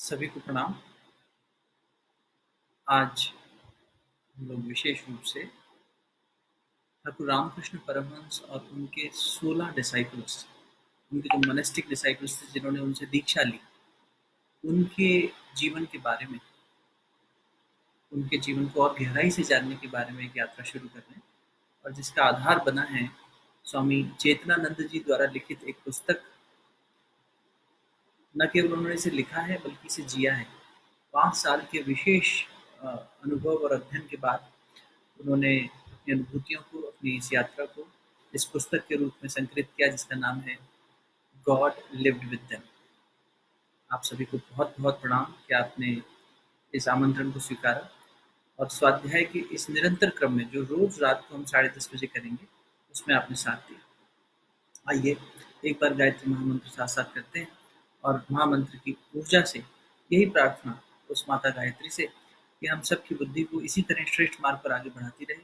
सभी को प्रणाम। आज हम लोग विशेष रूप से ठाकुर रामकृष्ण परमहंस और उनके 16 डिसाइपल्स, उनके जो मोनेस्टिक डिसाइपल्स थे जिन्होंने उनसे दीक्षा ली, उनके जीवन के बारे में, उनके जीवन को और गहराई से जानने के बारे में एक यात्रा शुरू कर रहे हैं। और जिसका आधार बना है स्वामी चेतनानंद जी द्वारा लिखित एक पुस्तक। न केवल उन्होंने इसे लिखा है बल्कि इसे जिया है। 5 साल के विशेष अनुभव और अध्ययन के बाद उन्होंने अपनी अनुभूतियों को, अपनी इस यात्रा को इस पुस्तक के रूप में संकलित किया, जिसका नाम है गॉड लिव्ड विद देम। आप सभी को बहुत बहुत प्रणाम कि आपने इस आमंत्रण को स्वीकारा और स्वाध्याय के इस निरंतर क्रम में जो रोज रात को हम 10:30 बजे करेंगे, उसमें आपने साथ दिया। आइए एक बार गायत्री महामंत्र साथ साथ करते हैं और महामंत्र की ऊर्जा से यही प्रार्थना उस माता गायत्री से कि हम सब की बुद्धि को इसी तरह श्रेष्ठ मार्ग पर आगे बढ़ाती रहे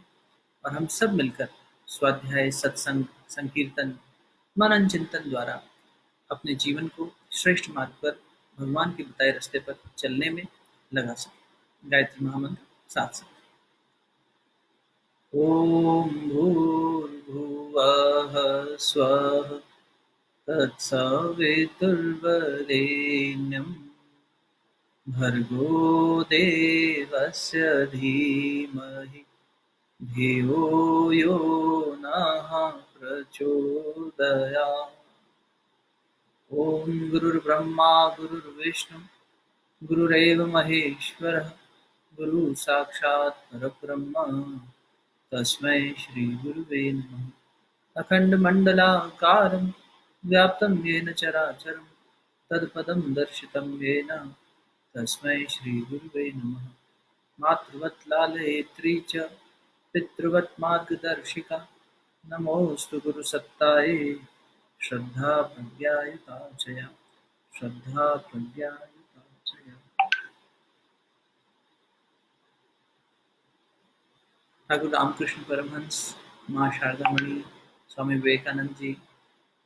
और हम सब मिलकर स्वाध्याय, सत्संग, संकीर्तन, मनन चिंतन द्वारा अपने जीवन को श्रेष्ठ मार्ग पर, भगवान के बताए रास्ते पर चलने में लगा सके। गायत्री महामंत्र साथ साथ। ओम भूर्भुवः स्वः तत्सवितुर्वरेण्यं भर्गो देवस्य धीमहि धियो यो नः प्रचोदयात्। ओम गुरुर्ब्रह्मा गुरुर्विष्णु गुरुरेव महेश्वरः गुरु साक्षात् परब्रह्म तस्मै श्री गुरुवे नमः। अखण्डमण्डलाकारं व्याप्तं येन चराचरं तत्पदं दर्शितं येन तस्मै श्रीगुरुवे नमः। मातृवत् लालयित्री च पितृवत् मार्गदर्शिका नमोऽस्तु गुरुसत्तायै श्रद्धा प्रज्ञायुता च या श्रद्धा प्रज्ञायुता च या। ठाकुर रामकृष्ण परमहंस, माँ शारदामणि, स्वामी विवेकानंद जी,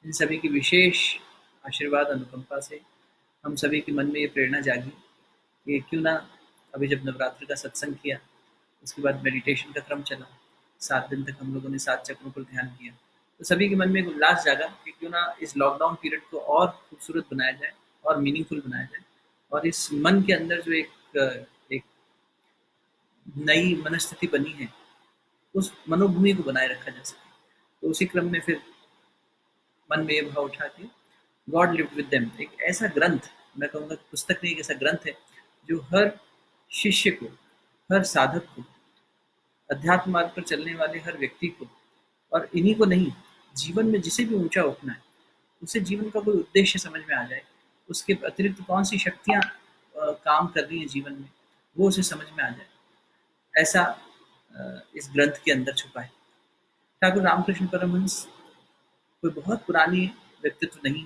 इन सभी की विशेष आशीर्वाद अनुकंपा से हम सभी के मन में ये प्रेरणा जागी कि क्यों ना अभी जब नवरात्र का सत्संग किया, उसके बाद मेडिटेशन का क्रम चला, 7 दिन तक हम लोगों ने 7 चक्रों पर ध्यान किया, तो सभी के मन में एक उल्लास जागा कि क्यों ना इस लॉकडाउन पीरियड को और खूबसूरत बनाया जाए और मीनिंगफुल बनाया जाए और इस मन के अंदर जो एक नई मनस्थिति बनी है, उस मनोभूमि को बनाए रखा जा सके। तो उसी क्रम में फिर मन में ये भाव उठा के गॉड लिव्ड विद देम, एक ऐसा ग्रंथ, मैं कहूँगा पुस्तक नहीं, एक ऐसा ग्रंथ है जो हर शिष्य को, हर साधक को, अध्यात्म मार्ग पर चलने वाले हर व्यक्ति को, और इन्हीं को नहीं, जीवन में जिसे भी ऊंचा उठना है, उसे जीवन का कोई उद्देश्य समझ में आ जाए, उसके अतिरिक्त कौन सी शक्तियाँ काम कर रही हैं जीवन में, वो उसे समझ में आ जाए, ऐसा इस ग्रंथ के अंदर छुपा है। ठाकुर रामकृष्ण परमहंस कोई बहुत पुरानी व्यक्तित्व नहीं,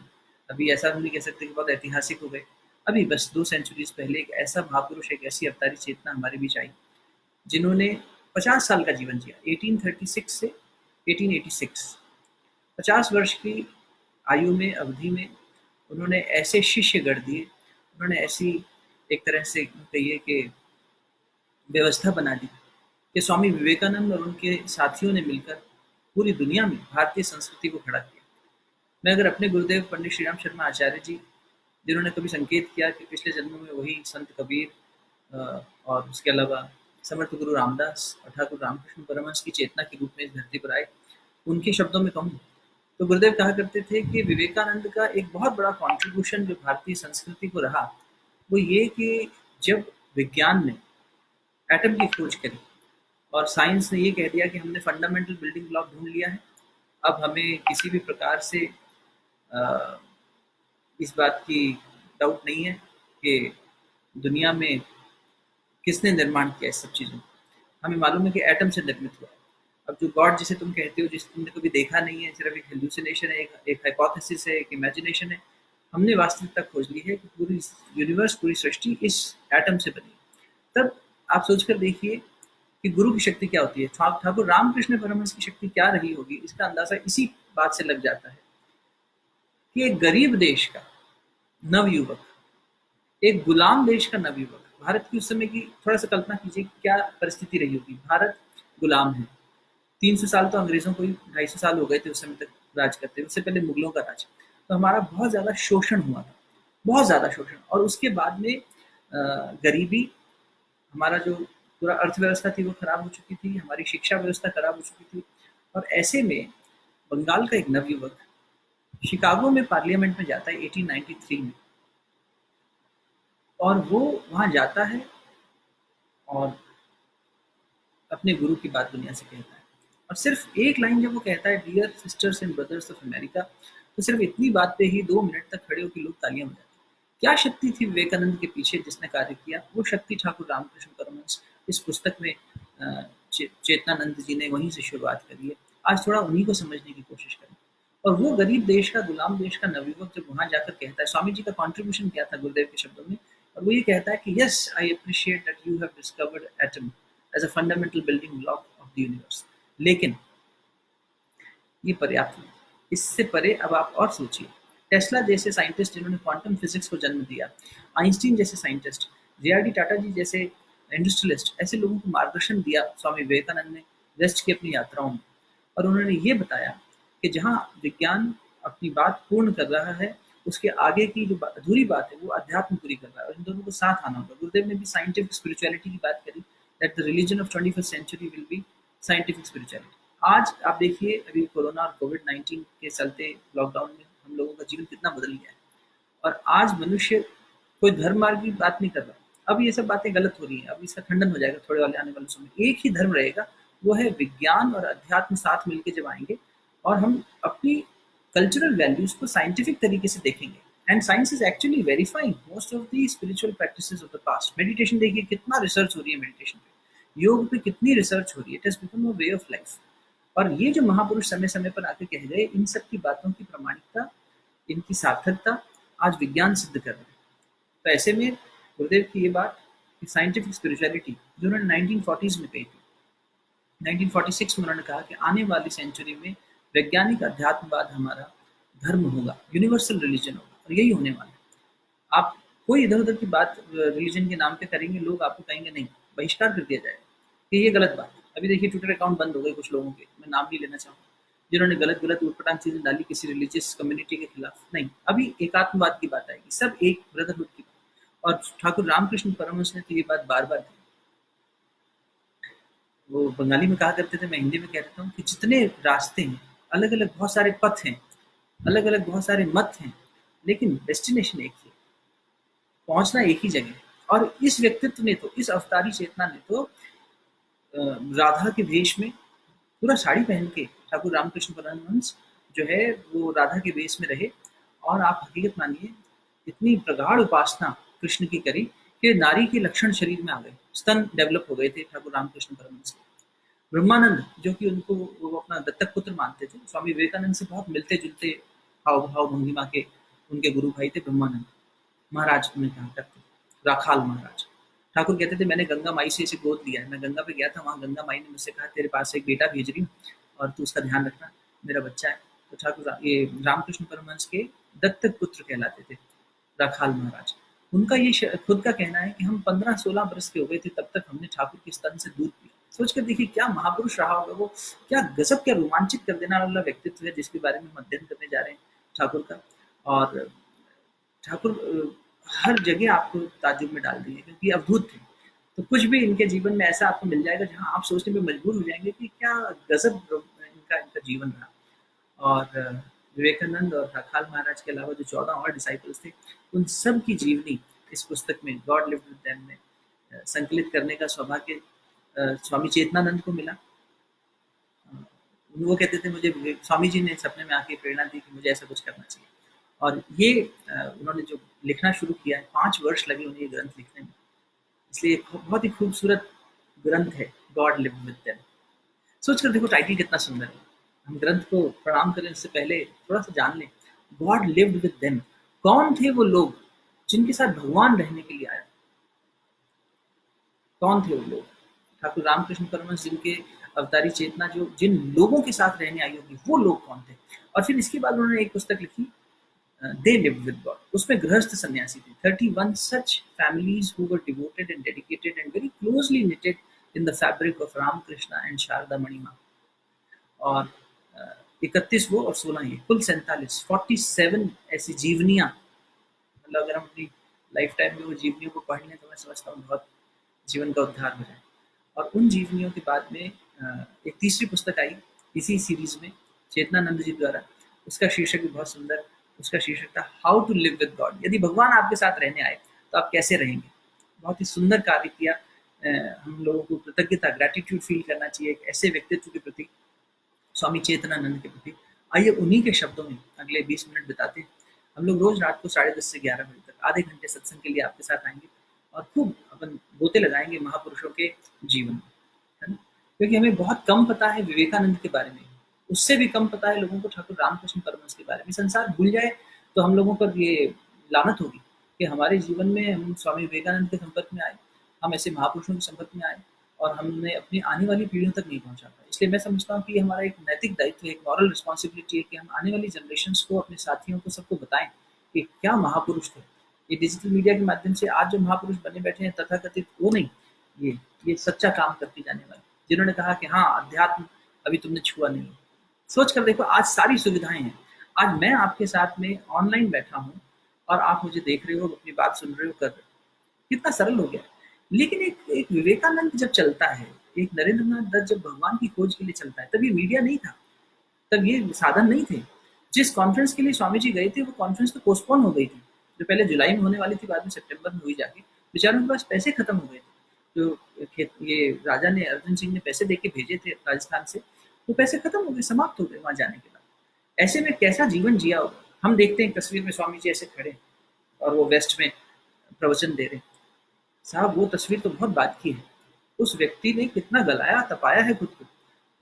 अभी ऐसा नहीं कह सकते कि बहुत ऐतिहासिक हो गए। अभी बस 2 सेंचुरीज पहले एक ऐसा महापुरुष, एक ऐसी अवतारी चेतना हमारे बीच आई जिन्होंने 50 साल का जीवन जिया, 1836 से 1886। 50 वर्ष की आयु में, अवधि में उन्होंने ऐसे शिष्य गढ़ दिए, उन्होंने ऐसी एक तरह से कहिए कि व्यवस्था बना दी कि स्वामी विवेकानंद और उनके साथियों ने मिलकर पूरी दुनिया में भारतीय संस्कृति को खड़ा किया। मैं अगर अपने गुरुदेव पंडित श्री राम शर्मा आचार्य जी, जिन्होंने कभी संकेत किया कि पिछले जन्मों में वही संत कबीर और उसके अलावा समर्थ गुरु रामदास और ठाकुर रामकृष्ण परमहंस की चेतना के रूप में इस धरती पर आए, उनके शब्दों में कहूँ तो गुरुदेव कहा करते थे कि विवेकानंद का एक बहुत बड़ा कॉन्ट्रीब्यूशन जो भारतीय संस्कृति को रहा, वो ये कि जब विज्ञान ने एटम की खोज करी और साइंस ने ये कह दिया कि हमने फंडामेंटल बिल्डिंग ब्लॉक ढूंढ लिया है, अब हमें किसी भी प्रकार से इस बात की डाउट नहीं है कि दुनिया में किसने निर्माण किया इस सब चीज़ों को, हमें मालूम है कि एटम से निर्मित हुआ। अब जो गॉड जिसे तुम कहते हो, जिसे तुमने कभी देखा नहीं है, सिर्फ एक हेलुसिनेशन है, एक हाइपोथेसिस है, एक इमेजिनेशन है, हमने वास्तविकता खोज ली है कि पूरी यूनिवर्स, पूरी सृष्टि इस एटम से बनी। तब आप सोचकर देखिए कि गुरु की शक्ति क्या होती है, ठाकुर रामकृष्ण परमहंस की शक्ति क्या रही होगी। इसका अंदाजा इसी बात से लग जाता है कि एक गरीब देश का नवयुवक, एक गुलाम देश का नवयुवक, भारत की उस समय की थोड़ा सा कल्पना कीजिए क्या परिस्थिति रही होगी। भारत गुलाम है, 300 साल तो अंग्रेजों को ही, 250 साल हो गए थे उस समय तक राज करते, उससे पहले मुगलों का राज। तो हमारा बहुत ज़्यादा शोषण हुआ था, बहुत ज़्यादा शोषण, और उसके बाद में गरीबी, हमारा जो पूरा अर्थव्यवस्था थी वो खराब हो चुकी थी, हमारी शिक्षा व्यवस्था खराब हो चुकी थी। और ऐसे में बंगाल का एक नवयुवक शिकागो में पार्लियामेंट में जाता है 1893 में, और वो वहाँ जाता है और अपने गुरु की बात दुनिया से कहता है। और सिर्फ एक लाइन जब वो कहता है, dear sisters and brothers of America, तो सिर्फ इतनी बात पे ही 2 मिनट तक खड़े होकर लोग तालियां बजाते। क्या शक्ति थी विवेकानंद के पीछे जिसने कार्य किया? वो शक्ति ठाकुर रामकृष्ण परमहंस इस पुस्तक में चेतनानंद जी ने वहीं से शुरुआत करी है। आज थोड़ा उन्हीं को समझने की कोशिश करें। और वो गरीब देश का, गुलाम देश का नवयुवक जब वहां जाकर कहता है, स्वामी जी का कॉन्ट्रीब्यूशन क्या था गुरुदेव के शब्दों में, और वो ये कहता है कि yes, I appreciate that you have discovered atom as a fundamental building block of the universe, लेकिन ये पर्याप्त नहीं। इससे परे अब आप और सोचिए, टेस्ला जैसे साइंटिस्ट जिन्होंने क्वांटम फिजिक्स को जन्म दिया, आइंस्टीन जैसे साइंटिस्ट, जे.आर.डी. टाटा जी जैसे इंडस्ट्रियलिस्ट, ऐसे लोगों को मार्गदर्शन दिया स्वामी विवेकानंद ने वेस्ट की अपनी यात्राओं में। और उन्होंने ये बताया कि जहाँ विज्ञान अपनी बात पूर्ण कर रहा है, उसके आगे की जो अधूरी बात है वो अध्यात्म पूरी कर रहा है, और इन दोनों को साथ आना होगा। गुरुदेव ने भी साइंटिफिक स्पिरिचुअलिटी की बात करी, that the religion of 21st century will be scientific spirituality. आज आप देखिए, अभी कोरोना और कोविड-19 के चलते लॉकडाउन में हम लोगों का जीवन कितना बदल गया है, और आज मनुष्य कोई धर्म मार्ग की बात नहीं कर रहा। अब ये सब बातें गलत हो रही हैं, अब इसका खंडन हो जाएगा थोड़े वाले आने वाले समय। एक ही धर्म रहेगा, वो है विज्ञान और अध्यात्म साथ मिलके जब आएंगे, और हम अपनी कल्चरल वैल्यूज को साइंटिफिक तरीके से देखेंगे। And science is actually verifying most of the spiritual practices of the past. Meditation देखिए, कितना रिसर्च हो रही है मेडिटेशन पे, योग पे कितनी रिसर्च हो रही है। It has become a way of life. और ये जो महापुरुष समय समय पर आके कह गए, इन सब की बातों की प्रामाणिकता, इनकी सार्थकता आज विज्ञान सिद्ध कर रहे हैं। तो ऐसे में गुरुदेव की ये बात कि साइंटिफिक स्पिरिचुअलिटी जो उन्होंने 1940s में कही थी, 1946 में उन्होंने कहा कि आने वाली सेंचुरी में वैज्ञानिक अध्यात्मवाद हमारा धर्म होगा, यूनिवर्सल रिलीजन होगा, और यही होने वाला है। आप कोई इधर उधर की बात रिलीजन के नाम पे करेंगे, लोग आपको कहेंगे नहीं, बहिष्कार कर दिया जाएगा कि ये गलत बात है। अभी देखिए, ट्विटर अकाउंट बंद हो गए कुछ लोगों के, मैं नाम नहीं लेना चाहूँगा, जिन्होंने गलत गलत उटपटांग चीजें डाली किसी रिलीजियस कम्युनिटी के खिलाफ। नहीं, अभी एकात्मवाद की बात आएगी, सब एक ब्रदरहुड की बात। और ठाकुर रामकृष्ण परमहंस ने तो ये बात बार बार की। वो बंगाली में कहा करते थे, मैं हिंदी में कह देता हूँ, कि जितने रास्ते हैं, अलग अलग बहुत सारे पथ हैं, अलग अलग बहुत सारे मत हैं, लेकिन डेस्टिनेशन एक ही है, पहुंचना एक ही जगह है। और इस व्यक्तित्व ने तो, इस अवतारी चेतना ने तो राधा के वेश में, पूरा साड़ी पहन के ठाकुर रामकृष्ण परमहंस जो है वो राधा के वेश में रहे। और आप हकीकत मानिए, इतनी प्रगाढ़ उपासना कृष्ण की करी कि नारी के लक्षण शरीर में आ गए, स्तन डेवलप हो गए थे ठाकुर रामकृष्ण परमहंस के। ब्रह्मानंद, जो कि उनको वो अपना दत्तक पुत्र मानते थे, स्वामी विवेकानंद से बहुत मिलते जुलते हाव भाव भंगिमा के उनके गुरु भाई थे ब्रह्मानंद महाराज। उन्हें कहा करते राखाल महाराज। ठाकुर कहते थे, मैंने गंगा माई से इसे गोद लिया है, मैं गंगा पे गया था, वहाँ गंगा माई ने मुझसे कहा तेरे पास एक बेटा भेज रही हूँ और तू उसका ध्यान रखना, मेरा बच्चा है। तो ठाकुर ये रामकृष्ण परमहंस के दत्तक पुत्र कहलाते थे राखाल महाराज। उनका ये खुद का कहना है कि हम 15-16 बरस के हो गए थे तब तक हमने ठाकुर के स्तन से दूध पिया। सोच कर देखिए क्या महापुरुष रहा होगा वो, क्या गजब, क्या रोमांचित कर देने वाला व्यक्तित्व है जिसके बारे में हम अध्ययन करने जा रहे हैं ठाकुर का। और ठाकुर हर जगह आपको ताज्जुब में डाल देंगे क्योंकि अवधूत थे। तो कुछ भी इनके जीवन में ऐसा आपको मिल जाएगा जहाँ आप सोचने में मजबूर हो जाएंगे कि क्या गजब इनका इनका जीवन रहा। और विवेकानंद और राखाल महाराज के अलावा जो 14 और डिसाइपल्स थे, उन सब की जीवनी इस पुस्तक में गॉड लिव्ड विद देम में संकलित करने का सौभाग्य स्वामी चेतनानंद को मिला। वो कहते थे, मुझे स्वामी जी ने सपने में आके प्रेरणा दी कि मुझे ऐसा कुछ करना चाहिए। और ये उन्होंने जो लिखना शुरू किया है, 5 वर्ष लगे उन्हें ये ग्रंथ लिखने में, इसलिए बहुत ही खूबसूरत ग्रंथ है गॉड लिव्ड विद देम। सोचकर देखो टाइटल कितना सुंदर है। हम ग्रंथ को प्रणाम करें उससे पहले थोड़ा सा जान लें, गॉड लिव्ड विद देम। कौन थे वो लोग जिनके साथ भगवान रहने के लिए आया? कौन थे वो लोग? ठाकुर रामकृष्ण परमहंस जिनके अवतारी चेतना जो जिन लोगों के साथ रहने आई होगी, वो लोग कौन थे? और फिर इसके बाद उन्होंने एक पुस्तक लिखी दे लिव्ड विद गॉड, उसमें गृहस्थ सन्यासी थे। 31 such families who were devoted and dedicated and very closely knitted in the fabric of Ramakrishna and Sharda Manima। और 31 वो और 16 ये, कुल 47, 47 ऐसी जीवनियाँ, मतलब अगर हम अपनी लाइफ टाइम में वो जीवनियों को पढ़ लें तो मैं समझता हूँ बहुत जीवन का उद्धार हो जाए। और उन जीवनियों के बाद में एक तीसरी पुस्तक आई इसी सीरीज में चेतनानंद जी द्वारा, उसका शीर्षक भी बहुत सुंदर, उसका शीर्षक था how to live with God. यदि भगवान आपके साथ रहने आए तो आप कैसे रहेंगे। बहुत ही सुंदर कार्य किया। हम लोगों को कृतज्ञता, ग्रैटिट्यूड फील करना चाहिए एक ऐसे व्यक्तित्व के प्रति, स्वामी चेतनानंद के प्रति। आइए उन्हीं के शब्दों में अगले 20 मिनट बिताते हैं। हम लोग रोज रात को 10:30 से 11 बजे तक आधे घंटे सत्संग के लिए आपके साथ आएंगे और खूब अपन गोते लगाएंगे महापुरुषों के जीवन में, है ना। क्योंकि हमें बहुत कम पता है विवेकानंद के बारे में, उससे भी कम पता है लोगों को ठाकुर रामकृष्ण परमहंस के बारे में। संसार भूल जाए तो हम लोगों पर ये लानत होगी कि हमारे जीवन में हम स्वामी विवेकानंद के संपर्क में आए, हम ऐसे महापुरुषों के संपर्क में आए और हमने अपनी आने वाली पीढ़ियों तक नहीं पहुंचा पाए। इसलिए मैं समझता हूँ कि हमारा एक नैतिक दायित्व है, एक मॉरल रिस्पॉन्सिबिलिटी है कि हम आने वाली जनरेशन्स को, अपने साथियों को, सबको बताएं कि क्या महापुरुष थे। ये डिजिटल मीडिया के माध्यम से आज जो महापुरुष बने बैठे हैं तथाकथित, वो नहीं, ये सच्चा काम करके जाने वाले, जिन्होंने कहा कि हाँ अध्यात्म अभी तुमने छुआ नहीं। सोच कर देखो, आज सारी सुविधाएं हैं, आज मैं आपके साथ में ऑनलाइन बैठा हूँ और आप मुझे देख रहे हो, अपनी बात सुन रहे हो, कर रहे हो, कितना सरल हो गया। लेकिन एक विवेकानंद जब चलता है, एक नरेंद्रनाथ दत्त जब भगवान की खोज के लिए चलता है, तब ये मीडिया नहीं था, तब ये साधन नहीं थे। जिस कॉन्फ्रेंस के लिए स्वामी जी गए थे वो कॉन्फ्रेंस तो पोस्टपोन हो गई थी, जो पहले जुलाई में होने वाली थी, बाद में सितंबर में हुई जाके। बेचारों के पास पैसे खत्म हो गए थे, जो ये राजा ने, अर्जुन सिंह ने पैसे दे के भेजे थे राजस्थान से, वो पैसे खत्म हो गए, समाप्त हो गए वहां जाने के बाद। ऐसे में कैसा जीवन जिया होगा। हम देखते हैं तस्वीर में स्वामी जी ऐसे खड़े और वो वेस्ट में प्रवचन दे रहे। साहब वो तस्वीर तो बहुत बात की है। उस व्यक्ति ने कितना गलाया तपाया है खुद को।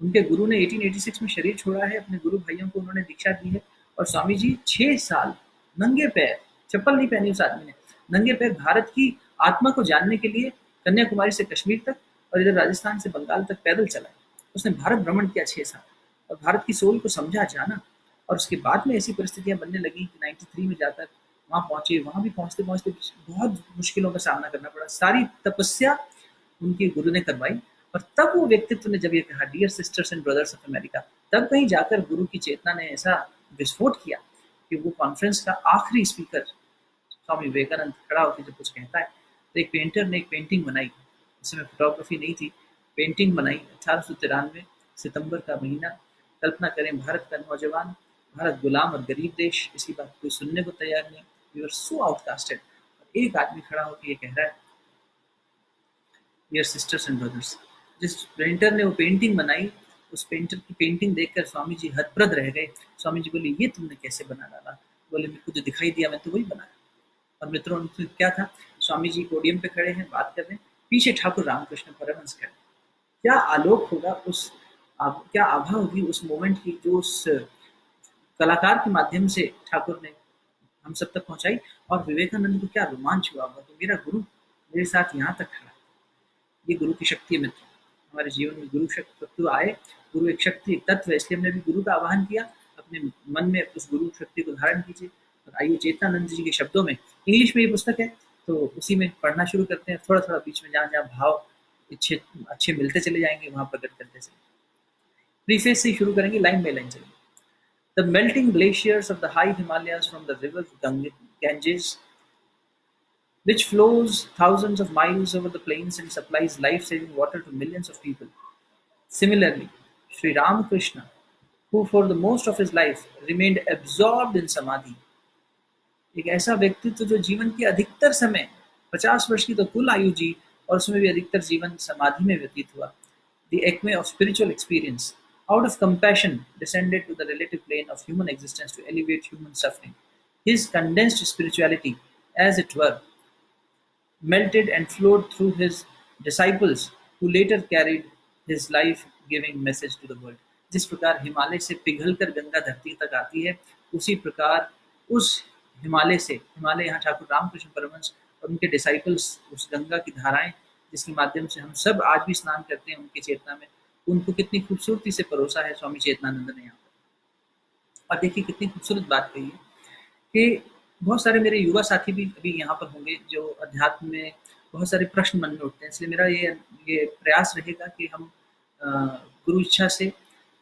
उनके गुरु ने 1886 में शरीर छोड़ा है, अपने गुरु भाइयों को उन्होंने दीक्षा दी है और स्वामी जी 6 साल नंगे पैर, चप्पल नहीं पहनी उस आदमी ने, नंगे पैर भारत की आत्मा को जानने के लिए कन्याकुमारी से कश्मीर तक और इधर राजस्थान से बंगाल तक पैदल चला। उसने भारत भ्रमण किया 6 साल और भारत की सोल को समझा, जाना। और उसके बाद में ऐसी परिस्थितियां बनने लगी कि 93 में जाकर वहां पहुंचे। वहां भी पहुंचते पहुंचते बहुत मुश्किलों का सामना करना पड़ा। सारी तपस्या उनके गुरु ने करवाई और तब वो व्यक्तित्व ने जब ये कहा, dear sisters and brothers of America, तब कहीं जाकर गुरु की चेतना ने ऐसा विस्फोट किया कि वो कॉन्फ्रेंस का आखिरी स्पीकर स्वामी विवेकानंद खड़ा होकर जब कुछ कहता है तो एक पेंटर ने एक पेंटिंग बनाई। उस समय फोटोग्राफी नहीं थी, पेंटिंग बनाई। 1893 सितंबर का महीना, कल्पना करें, भारत का नौजवान, भारत गुलाम और गरीब देश, इसकी बात कोई सुनने को तैयार नहीं। We are so outcasted. एक आदमी खड़ा होकर ये कह रहा है, डियर सिस्टर्स एंड ब्रदर्स। जिस पेंटर ने वो पेंटिंग बनाई, उस पेंटर की पेंटिंग देखकर स्वामी जी हतप्रद रह गए। स्वामी जी बोले, ये तुमने कैसे बना डाला? बोले, मेरे को जो दिखाई दिया मैं तो वही बनाया। और मित्रों, उनसे क्या था, स्वामी जी पोडियम पे खड़े हैं, बात कर रहे हैं, पीछे ठाकुर रामकृष्ण परमहंस खड़े। क्या आलोक होगा उस, क्या आभा होगी उस मोमेंट की, जो उस कलाकार के माध्यम से ठाकुर ने हम सब तक पहुंचाई। और विवेकानंद को क्या रोमांच हुआ होगा, तो मेरा गुरु मेरे साथ यहाँ तक खड़ा। ये गुरु की शक्ति है मित्र। हमारे जीवन में गुरु शक्ति तत्व आए। गुरु एक शक्ति, एक तत्व है, इसलिए हमने भी गुरु का आह्वान किया। अपने मन में उस गुरु शक्ति को धारण कीजिए। और आइए चेतनानंद जी के शब्दों में, इंग्लिश में ये पुस्तक है तो उसी में पढ़ना शुरू करते हैं। थोड़ा थोड़ा बीच में जहाँ जहाँ भाव अच्छे मिलते चले जाएंगे वहां प्रकट करते चले। प्रीफेस से शुरू करेंगे, लाइन बाय लाइन चलेंगे। The melting glaciers of the high Himalayas from the river Ganges, which flows thousands of miles over the plains and supplies life-saving water to millions of people. Similarly, Sri Ramakrishna, who for the most of his life remained absorbed in samadhi, एक ऐसा व्यक्तित्व जो जीवन के अधिकतर समय, 50 वर्ष की तो कुल आयु जी और उसमें भी अधिकतर जीवन समाधि में व्यतीत हुआ। The acme of spiritual experience, out of compassion, descended to the relative plane of human existence to alleviate human suffering. His condensed spirituality, as it were, melted and flowed through his disciples, who later carried his life-giving message to the world. जिस प्रकार हिमालय से पिघलकर गंगा धरती तक आती है, उसी प्रकार उस हिमालय से, हिमालय यहाँ ठाकुर रामकृष्ण परमहंस और उनके डिसाइपल्स, उस गंगा की धाराएं जिसके माध्यम से हम सब आज भी स्नान करते हैं उनकी चेतना में, उनको कितनी खूबसूरती से परोसा है स्वामी चेतनानंद ने यहाँ पर। और देखिए कितनी खूबसूरत बात कही है कि बहुत सारे मेरे युवा साथी भी अभी यहाँ पर होंगे जो अध्यात्म में बहुत सारे प्रश्न मन में उठते हैं, इसलिए मेरा ये प्रयास रहेगा कि हम अ, गुरु इच्छा से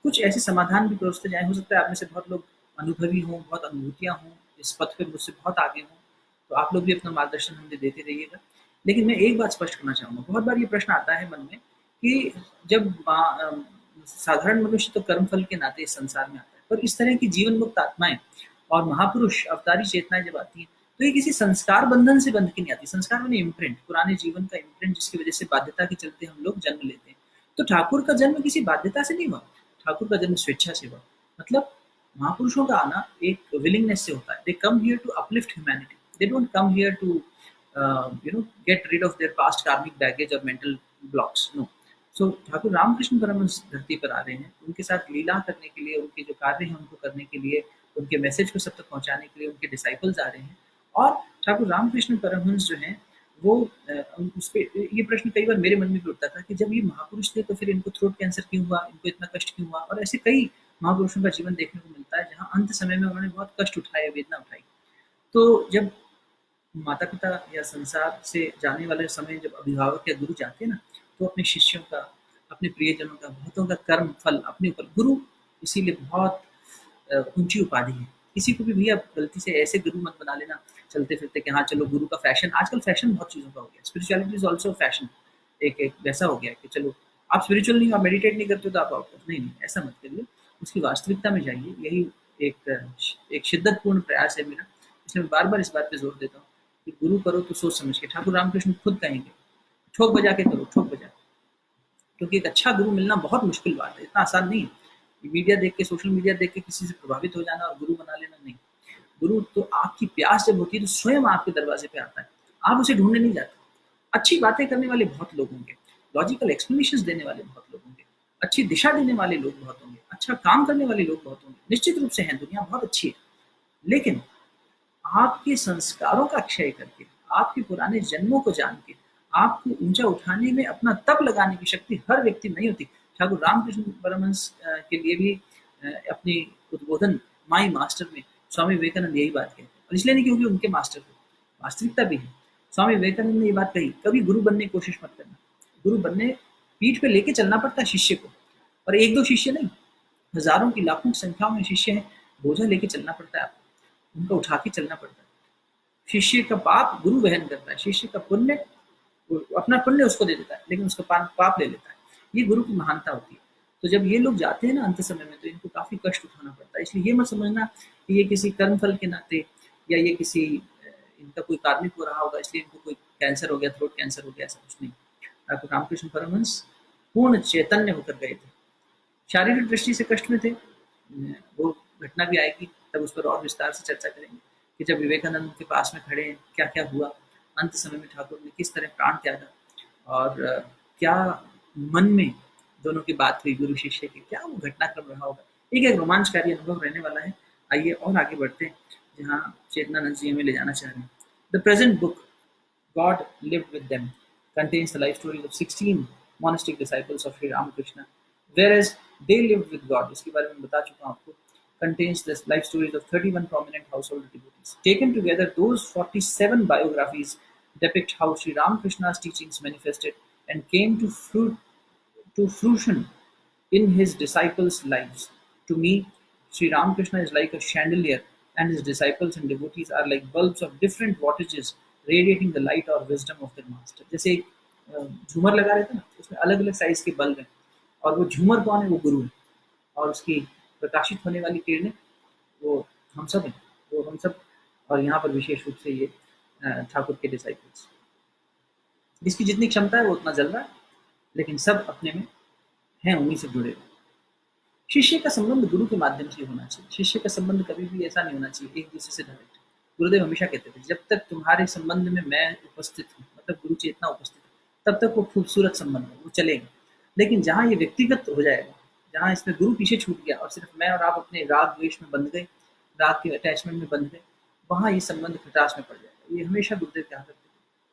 कुछ ऐसे समाधान भी परोसते जाएँ। हो सकता है आप में से बहुत लोग अनुभवी हों, बहुत अनुभूतियाँ हों, इस पथ पे मुझसे बहुत आगे हों, तो आप लोग भी अपना मार्गदर्शन हमें देते रहिएगा। लेकिन मैं एक बात स्पष्ट करना चाहूँगा, बहुत बार ये प्रश्न आता है मन में कि जब साधारण मनुष्य तो कर्मफल के नाते इस संसार में आता है, पर इस तरह की जीवन मुक्त आत्माएँ और महापुरुष अवतारी चेतनाएँ जब आती हैं, तो ये किसी संस्कार बंधन से बंध के नहीं आती। संस्कार माने इम्प्रिंट, पुराने जीवन का इम्प्रिंट जिसकी वजह से बाध्यता के चलते हम लोग जन्म लेते हैं। तो ठाकुर का जन्म किसी बाध्यता से नहीं हुआ, ठाकुर का जन्म स्वेच्छा से हुआ। मतलब महापुरुषों का आना एक विलिंगनेस से होता है। They come here to uplift humanity, they don't come here to get rid of their past karmic baggage or mental blocks. No. So Thakur Ramakrishna Paramhansa धरती पर आ रहे हैं, उनके साथ लीला करने के लिए, उनके जो कार्य हैं उनको करने के लिए, उनके मैसेज को सब तक पहुंचाने के लिए उनके डिसाइपल्स आ रहे हैं। और ठाकुर रामकृष्ण परमहंस जो हैं वो उस पे ये प्रश्न कई बार मेरे मन में भी उठता था कि जब ये महापुरुष थे तो फिर इनको थ्रोट कैंसर क्यों हुआ, इनको इतना कष्ट क्यों हुआ। और ऐसे कई महापुरुषों का जीवन देखने को मिलता है जहाँ अंत समय में उन्होंने बहुत कष्ट उठाए, वेदना उठाई। तो जब माता-पिता या संसार से जाने वाले समय जब अभिभावक या गुरु जाते हैं ना, तो अपने शिष्यों का, अपने प्रियजनों का, बहुतों का कर्म फल अपने ऊपर गुरु इसीलिए बहुत ऊँची उपाधि है। किसी को भी भैया गलती से ऐसे गुरु मत बना लेना चलते-फिरते कि हाँ, चलो गुरु का फैशन आजकल फैशन बहुत चीज़ों का हो गया है। Spirituality is also fashion. एक वैसा हो गया है कि चलो आप स्पिरिचुअल नहीं हो, आप मेडिटेट नहीं करते हो तो आप आउट। नहीं, नहीं, ऐसा मत करिए। उसकी वास्तविकता में जाइए। यही एक शिद्दतपूर्ण प्रयास है मेरा। इसलिए मैं बार-बार इस बात पे ज़ोर देता हूँ कि गुरु करो तो सोच समझ के। ठाकुर रामकृष्ण खुद कहेंगे, ठोक बजा के करो, ठोक बजा के। क्योंकि एक अच्छा गुरु मिलना बहुत मुश्किल बात है, इतना आसान नहीं है। मीडिया देख के, सोशल मीडिया देख के किसी से प्रभावित हो जाना और गुरु बना लेना नहीं। गुरु तो आपकी प्यास जब होती है तो स्वयं आपके दरवाजे पे आता है। आप उसे ढूँढने नहीं जाते। अच्छी बातें करने वाले बहुत लोग होंगे, लॉजिकल एक्सप्लेनेशंस देने वाले बहुत लोग होंगे, अच्छी दिशा देने वाले लोग बहुत होंगे, अच्छा काम करने वाले लोग बहुत होंगे। निश्चित रूप से हैं, दुनिया बहुत अच्छी है। लेकिन आपके संस्कारों का क्षय करके, आपके पुराने जन्मों को जान के, आपको ऊँचा उठाने में अपना तप लगाने की शक्ति हर व्यक्ति में नहीं होती। ठाकुर रामकृष्ण परमहंस के लिए भी अपनी उद्बोधन माई मास्टर में स्वामी विवेकानंद यही बात कहते हैं। और इसलिए नहीं क्योंकि उनके मास्टर थे, वास्तविकता भी है। स्वामी विवेकानंद ने ये बात कही, कभी गुरु बनने की कोशिश मत करना। गुरु बनने पीठ पे लेके चलना पड़ता है शिष्य को, और 1-2 शिष्य नहीं, हज़ारों की लाखों की संख्या में शिष्य हैं, बोझा लेके चलना पड़ता है आपको, उनको उठा के चलना पड़ता है। शिष्य का पाप गुरु वहन करता है, शिष्य का पुण्य अपना पुण्य उसको दे देता है, लेकिन उसका पाप ले लेता है। ये गुरु की महानता होती है। तो जब ये लोग जाते हैं ना अंत समय में, तो इनको काफ़ी कष्ट उठाना पड़ता है। इसलिए ये मत समझना कि ये किसी कर्म फल के नाते या ये किसी इनका कोई कार्मिक हो रहा होगा इसलिए इनको कोई कैंसर हो गया, थ्रोट कैंसर हो गया, ऐसा कुछ नहीं। ठाकुर रामकृष्ण परमहंस पूर्ण चैतन्य होकर गए थे। शारीरिक दृष्टि से कष्ट में थे, वो घटना भी आएगी, तब उस पर और विस्तार से चर्चा करेंगे कि जब विवेकानंद के पास में खड़े हैं, क्या-क्या हुआ, अंत समय में ठाकुर ने किस तरह प्राण त्यागा और क्या मन में दोनों की बात हुई गुरु शिष्य की, क्या वो घटनाक्रम रहा होगा। एक रोमांचकारी अनुभव रहने वाला है। आइए और आगे बढ़ते हैं, जहाँ चेतनानंद जी हमें ले जाना चाह रहे हैं। The present book God lived with them contains the life stories of 16 monastic disciples of Sri Ramakrishna, whereas they lived with God. इसके बारे में बता चुका हूँ आपको. Contains the life stories of 31 prominent household devotees. Taken together, those 47 biographies depict how Sri Ramakrishna's teachings manifested and came to fruition in his disciples' lives. To me, Sri Ramakrishna is like a chandelier, and his disciples and devotees are like bulbs of different wattages, radiating the light or wisdom of their master. जैसे एक झूमर लगा रहता है ना, उसमें अलग अलग साइज के बल्ब हैं, और वो झूमर कौन है? वो गुरु है, और उसकी प्रकाशित होने वाली किरणें वो हम सब हैं, वो हम सब। और यहाँ पर विशेष रूप से ये ठाकुर के डिसाइपल्स, जिसकी जितनी क्षमता है वो उतना जल रहा है, लेकिन सब अपने में हैं, उन्हीं से जुड़े हुए। शिष्य का संबंध गुरु के माध्यम से होना चाहिए। शिष्य का संबंध कभी भी ऐसा नहीं होना चाहिए एक दूसरे से डायरेक्ट। गुरुदेव हमेशा कहते थे, जब तक तुम्हारे संबंध में मैं उपस्थित हूँ, मतलब गुरु चेतना उपस्थित है, तब तक वो खूबसूरत संबंध है, वो चलेगा। लेकिन जहाँ ये व्यक्तिगत हो जाएगा, जहाँ इसमें गुरु पीछे छूट गया और सिर्फ मैं और आप अपने राग द्वेष में बंध गए, राग के अटैचमेंट में बंध गए, वहाँ ये संबंध खटास में पड़ जाएगा। ये हमेशा गुरुदेव कहा करते थे,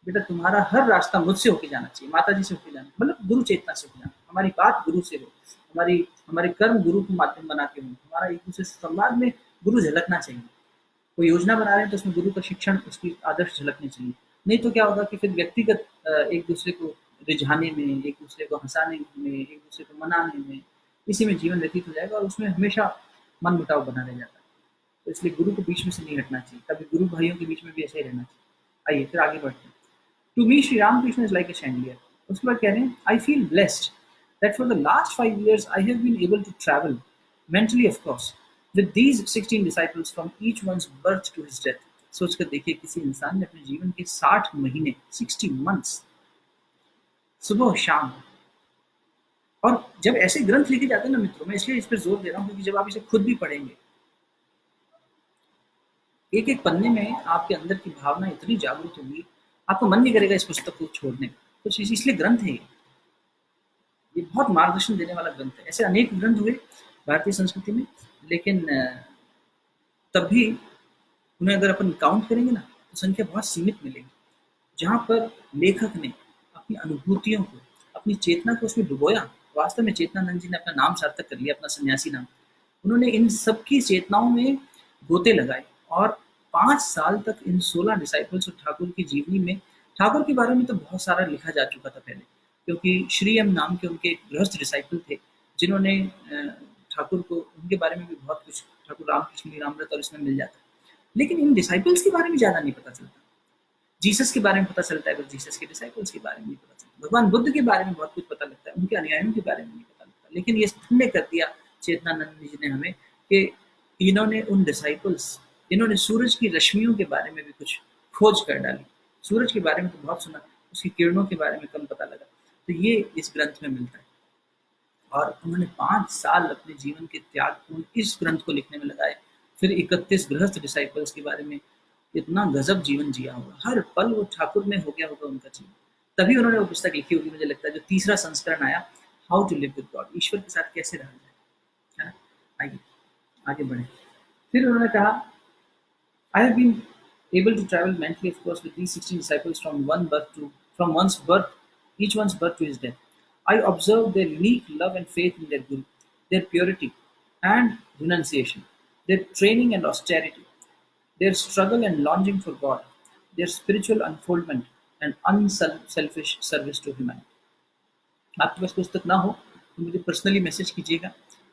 बेटा तुम्हारा हर रास्ता मुझसे होके जाना चाहिए, माता जी से होके जाना, मतलब गुरु चेतना से होके जाना। हमारी बात गुरु से हो, हमारे कर्म गुरु को माध्यम बना के हो, हमारा एक दूसरे से संवाद में गुरु झलकना चाहिए। कोई योजना बना रहे हैं तो उसमें गुरु का शिक्षण, उसकी आदर्श झलकनी चाहिए। नहीं तो क्या होगा कि फिर व्यक्तिगत एक दूसरे को रिझाने में, एक दूसरे को हंसाने में, एक दूसरे को मनाने में, इसी में जीवन व्यतीत हो जाएगा और उसमें हमेशा मन मुटाव बना रह जाता है। तो इसलिए गुरु को बीच में से नहीं हटना चाहिए, कभी गुरु भाइयों के बीच में भी ऐसे ही रहना चाहिए। आइए फिर आगे बढ़ते हैं। To me Shri Ramakrishna is like a chandelier. उसके बाद कह रहे हैं, I feel blessed that for the last 5 years I have been able to travel, mentally of course, with these 16 disciples from each one's birth to his death. सोचकर देखिए किसी इंसान ने अपने जीवन के 60 महीने 60 months सुबह और शाम, और जब ऐसे ग्रंथ लिखे जाते हैं ना मित्रों, मैं इसलिए इस पर जोर दे रहा हूँ क्योंकि जब आप इसे खुद भी पढ़ेंगे, एक एक पन्ने में आपके अंदर की भावना इतनी जागरूक होगी, आपका मन नहीं करेगा इस पुस्तक को छोड़ने का। तो इसलिए ग्रंथ है ये बहुत मार्गदर्शन देने वाला ग्रंथ है। ऐसे अनेक ग्रंथ हुए भारतीय संस्कृति में, लेकिन तब भी उन्हें अगर अपन काउंट करेंगे ना तो संख्या बहुत सीमित मिलेगी, जहाँ पर लेखक ने अपनी अनुभूतियों को, अपनी चेतना को उसमें डुबोया। वास्तव में चेतनानंद जी ने अपना नाम सार्थक कर लिया, अपना सन्यासी नाम। उन्होंने इन सबकी चेतनाओं में गोते लगाए और 5 साल तक इन 16 डिसाइपल्स और ठाकुर की जीवनी में, ठाकुर के बारे में तो बहुत सारा लिखा जा चुका था पहले, क्योंकि श्री एम नाम के उनके एक गृहस्थ डिसाइपल थे जिन्होंने ठाकुर को, उनके बारे में भी बहुत कुछ ठाकुर रामकृष्ण लीलामृत और इसमें मिल जाता है। लेकिन इन डिसाइपल्स के बारे में ज़्यादा नहीं पता चलता। जीसस के बारे में पता चलता है, बस जीसस के डिसाइपल्स के बारे में नहीं पता चलता। भगवान बुद्ध के बारे में बहुत कुछ पता लगता है, उनके अनुयायियों के बारे में नहीं पता लगता। लेकिन ये ठंडे कर दिया चेतनानंद जी ने हमें कि इन्होंने उन डिसाइपल्स, इन्होंने सूरज की रश्मियों के बारे में भी कुछ खोज कर डाली। सूरज के बारे में तो बहुत सुना, उसकी किरणों के बारे में कम पता लगा। तो ये इस ग्रंथ में मिलता है। और उन्होंने 5 साल अपने जीवन के त्यागपूर्ण इस ग्रंथ को लिखने में लगाए। फिर 31 गृहस्थ डिसाइपल्स के बारे में, इतना गजब जीवन जिया होगा, हर पल वो ठाकुर में हो गया होगा उनका जीवन। तभी उन्होंने वो पुस्तक लिखी होगी, मुझे लगता है, जो तीसरा संस्करण आया, how to live with God, ईश्वर के साथ कैसे रहा जाए, है ना। आइए आगे बढ़े। फिर उन्होंने कहा, I have been able to travel mentally, of course, with these 16 disciples from one's birth, each one's birth to his death. I observed their unique love and faith in their Guru, their purity and renunciation, their training and austerity, their struggle and longing for God, their spiritual unfoldment and unselfish service to humanity. आपके पास पुस्तक ना हो तो मुझे personally message कीजिएगा।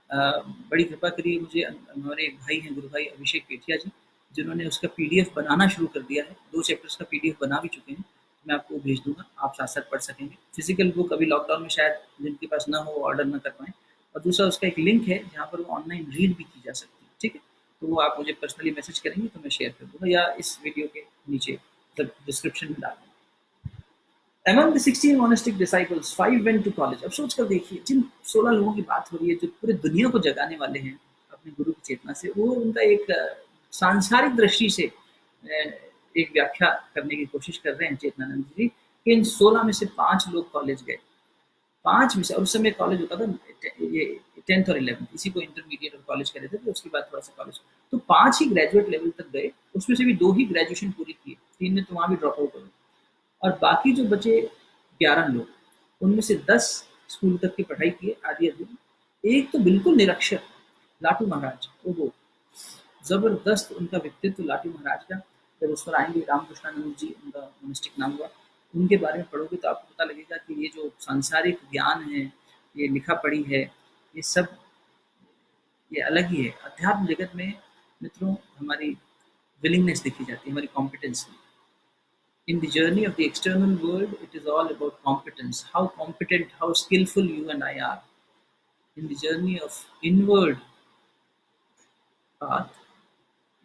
बड़ी कृपा करिए मुझे, हमारे एक भाई हैं, गुरु भाई अभिषेक पेठिया जी, जिन्होंने उसका पीडीएफ बनाना शुरू कर दिया है। 2 चैप्टर्स का पीडीएफ बना भी चुके हैं, मैं आपको भेज दूंगा, आप साथ साथ पढ़ सकेंगे। फिजिकल बुक अभी लॉकडाउन में शायद जिनके पास ना हो ऑर्डर ना कर पाए। और दूसरा उसका एक लिंक है जहाँ पर वो ऑनलाइन रीड भी की जा सकती है, ठीक है। तो वो आप मुझे पर्सनली मैसेज करेंगे तो मैं शेयर कर दूंगा, या इस वीडियो के नीचे डिस्क्रिप्शन में डाल दूंगा। Among the 16 monastic disciples, 5 went to college. अब सोच कर देखिए, जिन 16 लोगों की बात हो रही है जो पूरे दुनिया को जगाने वाले हैं अपने गुरु की चेतना से, वो उनका एक सांसारिक दृष्टि से एक व्याख्या करने की कोशिश कर रहे हैं चेतनानंद जी कि इन 16 में से 5 लोग कॉलेज गए। 5 में से, और उस समय कॉलेज होता था ये 10th और 11th, इसी को इंटरमीडिएट और कॉलेज कहते थे, उसके बाद थोड़ा सा कॉलेज। तो 5 ही ग्रेजुएट लेवल तक गए, उसमें से भी 2 ही ग्रेजुएशन पूरी किए, 3 ने तो वहाँ भी ड्रॉप आउट हो गए। और बाकी जो बचे 11 लोग, उनमें से 10 स्कूल तक की पढ़ाई किए, आधी अधूरी। एक तो बिल्कुल निरक्षर, लाटू महाराज, वो जबरदस्त उनका व्यक्तित्व लाटू महाराज का। जब उस पर आएंगे, रामकृष्णानंद जी उनका मोनेस्टिक नाम हुआ, उनके बारे में पढ़ोगे तो आपको पता लगेगा कि ये जो सांसारिक ज्ञान है, ये लिखा पढ़ी है, ये सब ये अलग ही है। अध्यात्म जगत में मित्रों हमारी विलिंगनेस देखी जाती है, हमारी कॉम्पिटेंस में। In the journey of the external world, it is all about competence, how competent, how skillful you and I are. In the journey of inward path,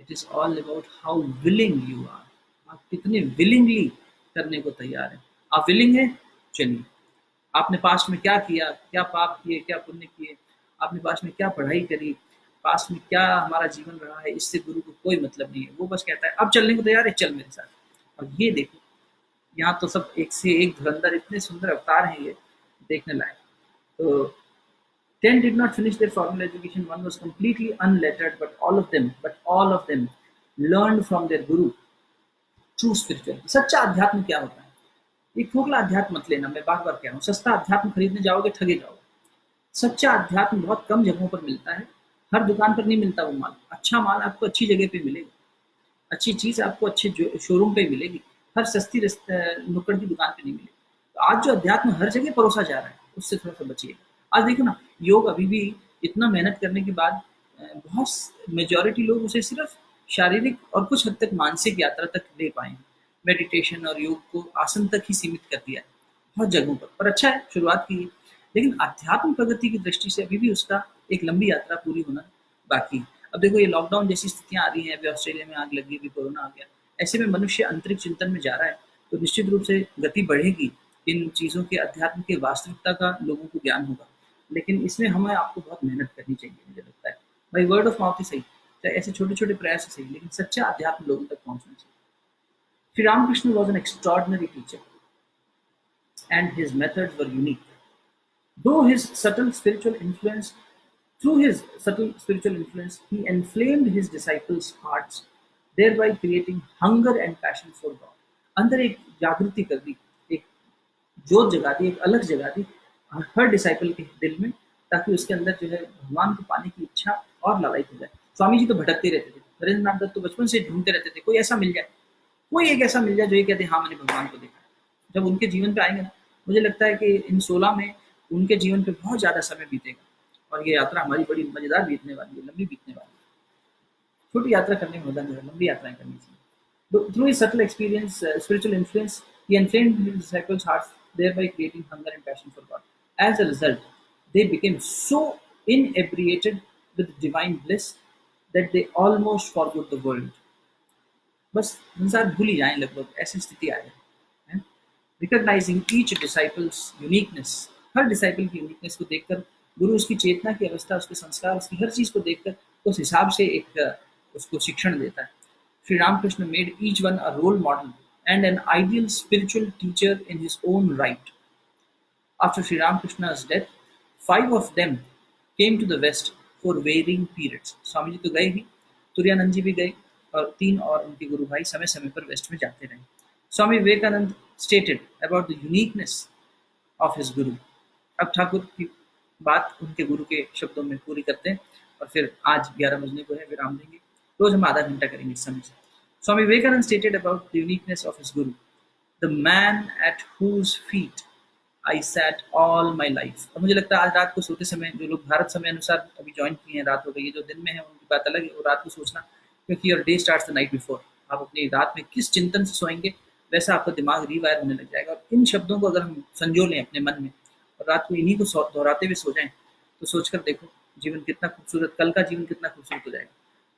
it is all about how willing you are. आप कितने willingly करने को तैयार हैं। आप willing हैं, चलिए। आपने पास्ट में क्या किया, क्या पाप किए, क्या पुण्य किए, आपने पास्ट में क्या पढ़ाई करी, पास्ट में क्या हमारा जीवन रहा है, इससे गुरु को कोई मतलब नहीं है। वो बस कहता है अब चलने को तैयार है, चल मेरे साथ। और ये देखो, यहाँ तो सब एक से एक धुरंधर, इतने सुंदर अवतार हैं ये, देखने लायक। तो 10 did not finish their formal education. One was completely unlettered, but all of them learned from their guru true spirituality. सच्चा अध्यात्म क्या होता है? एक खोखला अध्यात्म मत लेना, मैं बार बार कह रहा हूँ। सस्ता अध्यात्म खरीदने जाओगे ठगे जाओगे। सच्चा अध्यात्म बहुत कम जगहों पर मिलता है, हर दुकान पर नहीं मिलता वो माल। अच्छा माल आपको अच्छी जगह पे मिलेगा। अच्छी चीज़ आपको अच्छे शोरूम पे मिलेगी, हर सस्ती नुक्कड़ की दुकान पे नहीं मिलेगी। तो आज जो अध्यात्म हर जगह परोसा जा रहा है, उससे थोड़ा सा बचिएगा। आज देखो ना, योग अभी भी इतना मेहनत करने के बाद बहुत मेजॉरिटी लोग उसे सिर्फ शारीरिक और कुछ हद तक मानसिक यात्रा तक ले पाए हैं। मेडिटेशन और योग को आसन तक ही सीमित कर दिया है बहुत जगहों पर अच्छा है, शुरुआत की है। लेकिन आध्यात्म प्रगति की दृष्टि से अभी भी उसका एक लंबी यात्रा पूरी होना बाकी है। अब देखो, ये लॉकडाउन जैसी स्थितियां आ रही हैं, अभी ऑस्ट्रेलिया में आग लगी, अभी कोरोना आ गया, ऐसे में मनुष्य अंतरिक्ष चिंतन में जा रहा है, तो निश्चित रूप से गति बढ़ेगी। इन चीज़ों के अध्यात्म के वास्तविकता का लोगों को ज्ञान होगा, लेकिन इसमें हमें आपको बहुत मेहनत करनी चाहिए, मुझे लगता है। भाई वर्ड ऑफ माउथ ही सही, चाहे ऐसे छोटे छोटे प्रयास ही सही, लेकिन सच्चा अध्यात्म लोगों तक पहुंचना चाहिए। Shri Ramakrishna was an extraordinary teacher and his methods were unique. Though his subtle spiritual influence, Through his subtle spiritual influence, he inflamed his disciples' hearts, thereby creating hunger and passion for God. अंदर एक जागृति कर दी, एक जोत जगा दी, एक अलग जगा दी हर डिसाइपल के दिल में, ताकि उसके अंदर जो है भगवान को पाने की इच्छा और ललायत हो जाए। स्वामी जी तो भटकते रहते थे, नरेंद्र नाथ दत्त तो बचपन से ढूंढते रहते थे, कोई ऐसा मिल जाए, कोई एक ऐसा मिल जाए जो ये कहते हाँ मैंने भगवान को देखा है। जब उनके जीवन पे आएंगे ना, मुझे लगता है कि इन 16 में उनके जीवन पे बहुत ज़्यादा समय बीतेगा और ये यात्रा हमारी बड़ी मज़ेदार बीतने वाली है, लंबी बीतने वाली है। छोटी यात्रा करने में मजा नहीं है, लंबी यात्राएं करनी चाहिए। Through his subtle experience, spiritual influence, he inflamed his disciples' hearts, thereby creating hunger and passion for God. As a result, they became so inebriated with divine bliss that they almost forgot the world. बस संसार भूल ही जाएं लगभग, ऐसी स्थिति आ जाए। Recognising each disciples uniqueness, हर disciple की uniqueness को देखकर गुरु उसकी चेतना की अवस्था, उसके संस्कार, उसकी हर चीज को देखकर उस हिसाब से एक उसको शिक्षण देता है। Shri Ramakrishna made each one a role model and an ideal spiritual teacher in his own right. After Sri Ramakrishna's death, 5 of them came to the West for varying periods. Swami ji तो गए ही, तुरानंद जी भी गए और 3 और उनके गुरु भाई समय समय पर वेस्ट में जाते रहे। Swami Vivekananda stated about the uniqueness of his guru. अब ठाकुर की बात उनके गुरु के शब्दों में पूरी करते हैं और फिर आज 11 बजने को है, विराम देंगे। रोज हम आधा घंटा करेंगे इस समय से। Swami Vivekananda stated about the uniqueness of his guru. The man at whose feet I sat all my life. अब मुझे लगता है आज रात को सोते समय, जो लोग भारत समय अनुसार अभी ज्वाइन किए हैं, रात हो गई है, जो दिन में है उनकी बात अलग है, वो रात को सोचना, क्योंकि your day starts the night before. आप अपनी रात में किस चिंतन से सोएंगे, वैसा आपका दिमाग रीवायर होने लग जाएगा। और इन शब्दों को अगर हम संजो लें अपने मन में और रात को इन्हीं को दोहराते हुए सो जाएं, तो सोचकर देखो जीवन कितना खूबसूरत, कल का जीवन कितना खूबसूरत हो जाएगा।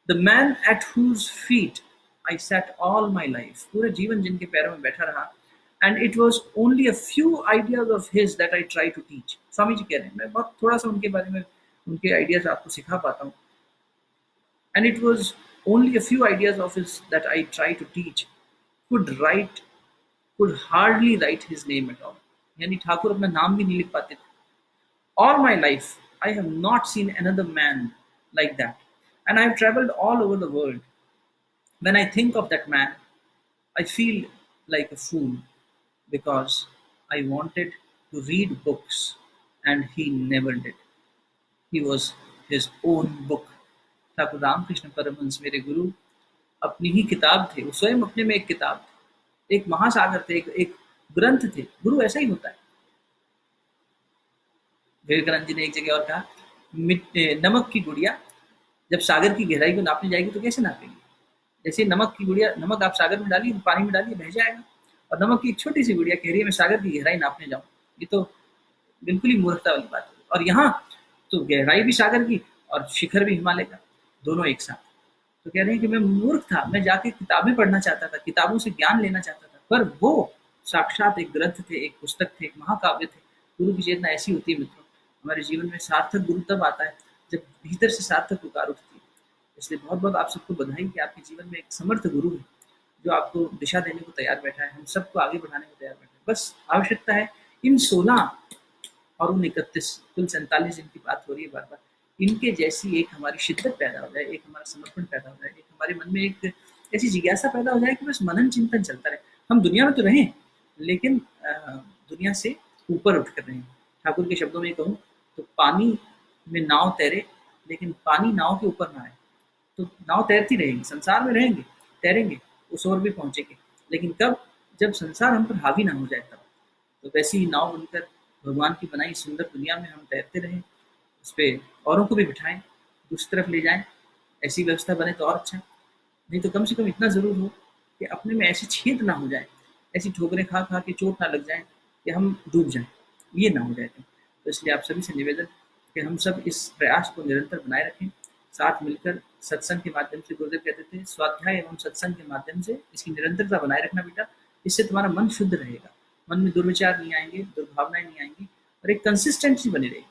The man at whose feet I sat all my life, पूरे जीवन जिनके पैरों में बैठा रहा, and it was only a few ideas of his that I try to teach. Swami ji कह रहे हैं, मैं बहुत थोड़ा सा उनके बारे में, उनके आइडियाज आपको सिखा पाता हूँ। And it was only a few ideas of his that I try to teach. Could hardly write his name at all. यानी ठाकुर अपना नाम भी नहीं लिख पाते थे। All my life, I have not seen another man like that. And I have traveled all over the world. When I think of that man, I feel like a fool because I wanted to read books and he never did. He was his own book. Thakur Ramakrishna Paramhans मेरे गुरु अपनी ही किताब थे, वो स्वयं अपने में एक किताब थे, एक महासागर थे, एक ग्रंथ थे। गुरु ऐसा ही होता है। विवेकानंद जी ने एक जगह और कहा, नमक की गुड़िया जब सागर की गहराई को नापने जाएगी तो कैसे नापेगी? जैसे नमक की गुड़िया, नमक आप सागर में डालिए, पानी में डालिए, बह जाएगा। और नमक की एक छोटी सी गुड़िया कह रही है मैं सागर की गहराई नापने जाऊं, ये तो बिल्कुल ही मूर्खता वाली बात है। और यहाँ तो गहराई भी सागर की और शिखर भी हिमालय का, दोनों एक साथ। तो कह रहे हैं कि मैं मूर्ख था, मैं जाके किताबें पढ़ना चाहता था, किताबों से ज्ञान लेना चाहता था, पर वो साक्षात एक ग्रंथ थे, एक पुस्तक थे, एक महाकाव्य थे। गुरु की चेतना ऐसी होती है मित्रों, हमारे जीवन में सार्थक गुरु तब आता है जब भीतर से सार्थक पुकार उठती है। इसलिए बहुत बहुत आप सबको बधाई कि आपके जीवन में एक समर्थ गुरु है जो आपको दिशा देने को तैयार बैठा है, हम सबको आगे बढ़ाने को तैयार बैठा है। बस आवश्यकता है इन 16 और उन 31, कुल 47 जिनकी बात हो रही है बार बार, इनके जैसी एक हमारी शिद्दत पैदा हो जाए, एक हमारा समर्पण पैदा हो जाए, एक हमारे मन में एक ऐसी जिज्ञासा पैदा हो जाए कि बस मनन चिंतन चलता रहे। हम दुनिया में तो रहें, लेकिन दुनिया से ऊपर उठ कर रहें। ठाकुर के शब्दों में कहूँ तो पानी में नाव तैरे, लेकिन पानी नाव के ऊपर ना आए, तो नाव तैरती रहेगी, संसार में रहेंगे, तैरेंगे, उस ओर भी पहुँचेंगे। लेकिन कब? जब संसार हम पर हावी ना हो जाए तब। तो वैसी ही नाव बनकर भगवान की बनाई सुंदर दुनिया में हम तैरते रहें, उसपे औरों को भी बिठाएँ, दूसरी तरफ ले जाएँ, ऐसी व्यवस्था बने तो और अच्छा। नहीं तो कम से कम इतना ज़रूर हो कि अपने में ऐसे छेद ना हो जाए, ऐसी ठोकरें खा-खा के चोट ना लग जाए कि हम डूब जाएँ, ये ना हो जाए कहीं। तो इसलिए आप सभी से निवेदन कि हम सब इस प्रयास को निरंतर बनाए रखें, साथ मिलकर सत्संग के माध्यम से गुरुदेव कहते थे, स्वाध्याय एवं सत्संग के माध्यम से इसकी निरंतरता बनाए रखना बेटा, इससे तुम्हारा मन शुद्ध रहेगा। मन में दुर्विचार नहीं आएँगे, दुर्भावनाएँ नहीं आएँगी और एक कंसिस्टेंसी बनी रहेगी,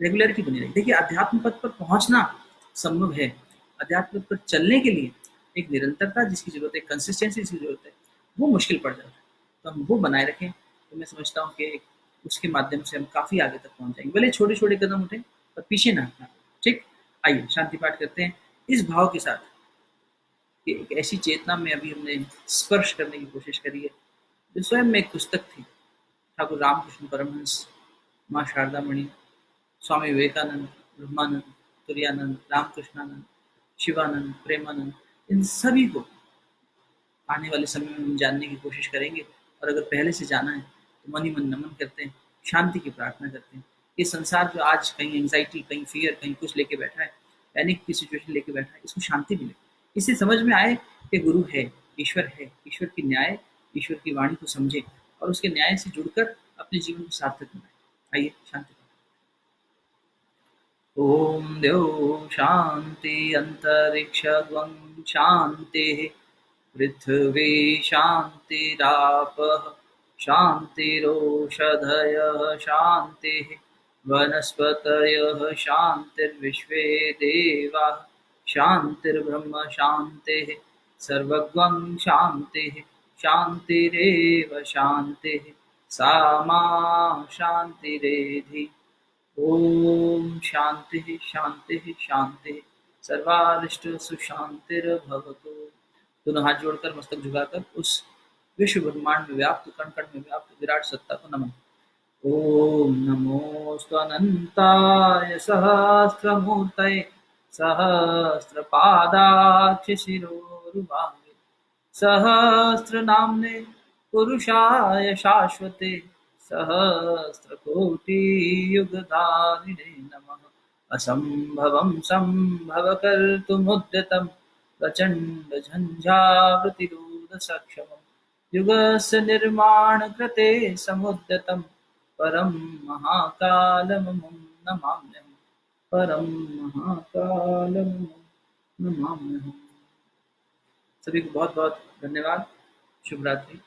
रेगुलरिटी बनी रहेगी। देखिए अध्यात्म पथ पर पहुँचना संभव है, अध्यात्म पथ पर चलने के लिए एक निरंतरता जिसकी ज़रूरत है, कंसिस्टेंसी जिसकी ज़रूरत है, वो मुश्किल पड़ जाता है। तो हम वो बनाए रखें, तो मैं समझता हूँ कि उसके माध्यम से हम काफ़ी आगे तक पहुँच जाएँगे। भले छोटे-छोटे कदम उठें, पर पीछे ना हटना। ठीक? आइए शांति पाठ करते हैं, इस भाव के साथ कि एक ऐसी चेतना में अभी हमने स्पर्श करने की कोशिश करी है, जो स्वयं में एक पुस्तक थी। ठाकुर रामकृष्ण परमहंस, माँ शारदा मणि, स्वामी विवेकानंद, ब्रह्मानंद, तुरानंद, रामकृष्णानंद, शिवानंद, प्रेमानंद, इन सभी को आने वाले समय में हम जानने की कोशिश करेंगे और अगर पहले से जाना है तो मन ही मन नमन करते हैं, शांति की प्रार्थना करते हैं। ये संसार जो आज कहीं एंग्जाइटी, कहीं फियर, कहीं कुछ लेके बैठा है, पैनिक की सिचुएशन लेके बैठा है, इसको शांति मिले। इससे समझ में आए कि गुरु है, ईश्वर की न्याय, ईश्वर की वाणी को समझे और उसके न्याय से जुड़कर अपने जीवन को सार्थक बनाए। आइए शांति। ॐ द्यौः शान्ति अन्तरिक्षं शान्तिः पृथिवी शान्तिरापः शान्तिरोषधयः शान्तिः वनस्पतयः शान्तिर्विश्वे देवाः शान्तिर्ब्रह्म शान्तिः सर्वगं शान्तिः शान्तिरेव शान्तिः सा मा शान्तिरेधि। ओम शांति शांति शांति सर्वारिष्ट सुशांतिर्भवतु। दोनों हाथ जोड़कर मस्तक झुकाकर उस विश्व ब्रह्मांड में व्याप्त कण कण में व्याप्त विराट सत्ता को नमन। ओम नमोस्तु अनंताय सहस्रमूर्तये सहस्रपादाक्ष शिरोरुबाहुवे सहस्रनाम्ने पुरुषाय शाश्वते सहस्रकोटियुगधारिणे नमः। असम्भवं सम्भवकर्तुमुद्यतं प्रचण्डझञ्झावृतिरोधसक्षमं युगस्य निर्माणकृते समुद्यतं परं महाकालममुं नमाम्यहम्। परं महाकालममुं नमाम्यहम्। सभी को बहुत बहुत धन्यवाद। शुभ रात्रि।